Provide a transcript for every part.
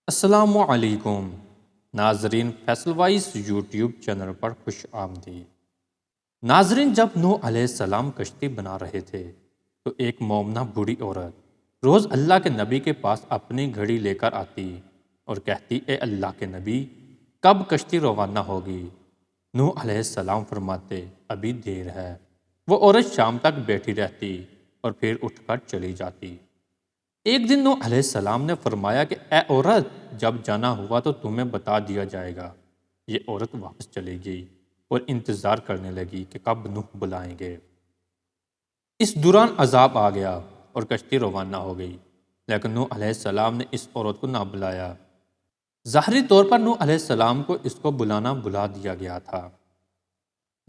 السلام علیکم ناظرین، فیصل وائس یوٹیوب چینل پر خوش آمدید۔ ناظرین، جب نوح علیہ السلام کشتی بنا رہے تھے تو ایک مومنہ بوڑھی عورت روز اللہ کے نبی کے پاس اپنی گھڑی لے کر آتی اور کہتی، اے اللہ کے نبی، کب کشتی روانہ ہوگی؟ نوح علیہ السلام فرماتے، ابھی دیر ہے۔ وہ عورت شام تک بیٹھی رہتی اور پھر اٹھ کر چلی جاتی۔ ایک دن نوح علیہ السلام نے فرمایا کہ اے عورت، جب جانا ہوا تو تمہیں بتا دیا جائے گا۔ یہ عورت واپس چلی گئی اور انتظار کرنے لگی کہ کب نوح بلائیں گے۔ اس دوران عذاب آ گیا اور کشتی روانہ ہو گئی، لیکن نوح علیہ السلام نے اس عورت کو نہ بلایا۔ ظاہری طور پر نوح علیہ السلام کو اس کو بلانا بلا دیا گیا تھا۔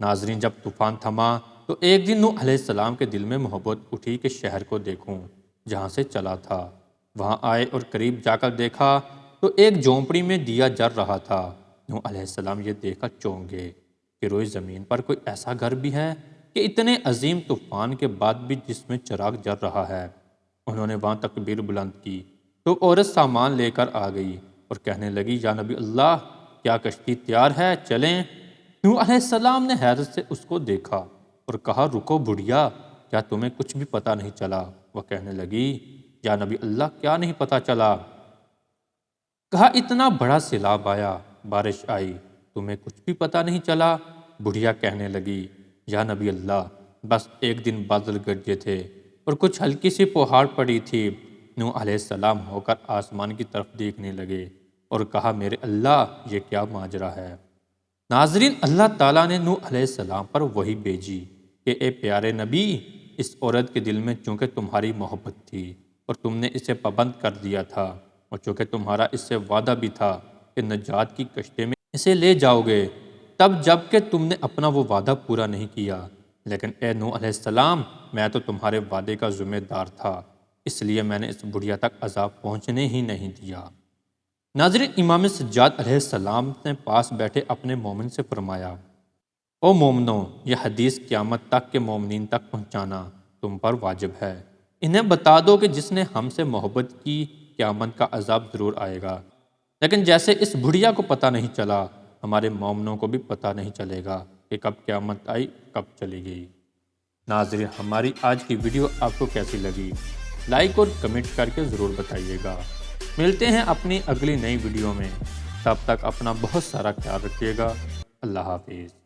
ناظرین، جب طوفان تھما تو ایک دن نوح علیہ السلام کے دل میں محبت اٹھی کہ شہر کو دیکھوں جہاں سے چلا تھا۔ وہاں آئے اور قریب جا کر دیکھا تو ایک جھونپڑی میں دیا جل رہا تھا۔ نوح علیہ السلام یہ دیکھ کر چونک گئے کہ روئے زمین پر کوئی ایسا گھر بھی ہے کہ اتنے عظیم طوفان کے بعد بھی جس میں چراغ جل رہا ہے۔ انہوں نے وہاں تکبیر بلند کی تو عورت سامان لے کر آ گئی اور کہنے لگی، یا نبی اللہ، کیا کشتی تیار ہے؟ چلیں۔ نوح علیہ السلام نے حیرت سے اس کو دیکھا اور کہا، رکو بڑھیا، کیا تمہیں کچھ بھی پتہ نہیں چلا؟ وہ کہنے لگی، یا نبی اللہ، کیا نہیں پتہ چلا؟ کہا، اتنا بڑا سیلاب آیا، بارش آئی، تمہیں کچھ بھی پتہ نہیں چلا؟ بڑھیا کہنے لگی، یا نبی اللہ، بس ایک دن بادل گرجے تھے اور کچھ ہلکی سی پہاڑ پڑی تھی۔ نوح علیہ السلام ہو کر آسمان کی طرف دیکھنے لگے اور کہا، میرے اللہ، یہ کیا ماجرا ہے؟ ناظرین، اللہ تعالیٰ نے نوح علیہ السلام پر وحی بھیجی کہ اے پیارے نبی، اس عورت کے دل میں چونکہ تمہاری محبت تھی اور تم نے اسے پابند کر دیا تھا، اور چونکہ تمہارا اس سے وعدہ بھی تھا کہ نجات کی کشتی میں اسے لے جاؤ گے، تب جب کہ تم نے اپنا وہ وعدہ پورا نہیں کیا۔ لیکن اے نوح علیہ السلام، میں تو تمہارے وعدے کا ذمہ دار تھا، اس لیے میں نے اس بڑھیا تک عذاب پہنچنے ہی نہیں دیا۔ ناظرین، امام سجاد علیہ السلام نے پاس بیٹھے اپنے مومن سے فرمایا، او مومنو، یہ حدیث قیامت تک کے مومنین تک پہنچانا تم پر واجب ہے۔ انہیں بتا دو کہ جس نے ہم سے محبت کی، قیامت کا عذاب ضرور آئے گا، لیکن جیسے اس بڑھیا کو پتہ نہیں چلا، ہمارے مومنوں کو بھی پتہ نہیں چلے گا کہ کب قیامت آئی، کب چلی گئی۔ ناظرین، ہماری آج کی ویڈیو آپ کو کیسی لگی؟ لائک اور کمنٹ کر کے ضرور بتائیے گا۔ ملتے ہیں اپنی اگلی نئی ویڈیو میں، تب تک اپنا بہت سارا خیال رکھیے گا۔ اللہ حافظ۔